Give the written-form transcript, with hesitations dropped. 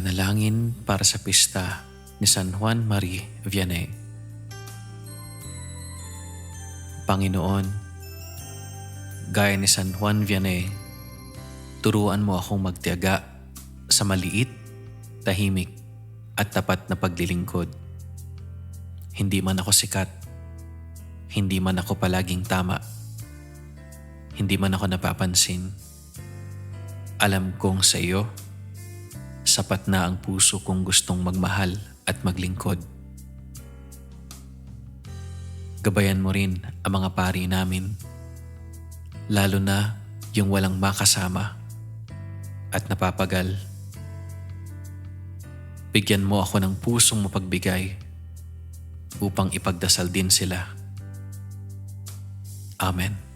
Panalangin para sa pista ni San Juan Marie Vianney. Panginoon, gaya ni San Juan Vianney, turuan mo akong magtiyaga sa maliit, tahimik at tapat na paglilingkod. Hindi man ako sikat, hindi man ako palaging tama, hindi man ako napapansin. Alam kong sa iyo, sapat na ang puso kong gustong magmahal at maglingkod. Gabayan mo rin ang mga pari namin, lalo na yung walang makasama at napapagal. Bigyan mo ako ng pusong mapagbigay upang ipagdasal din sila. Amen.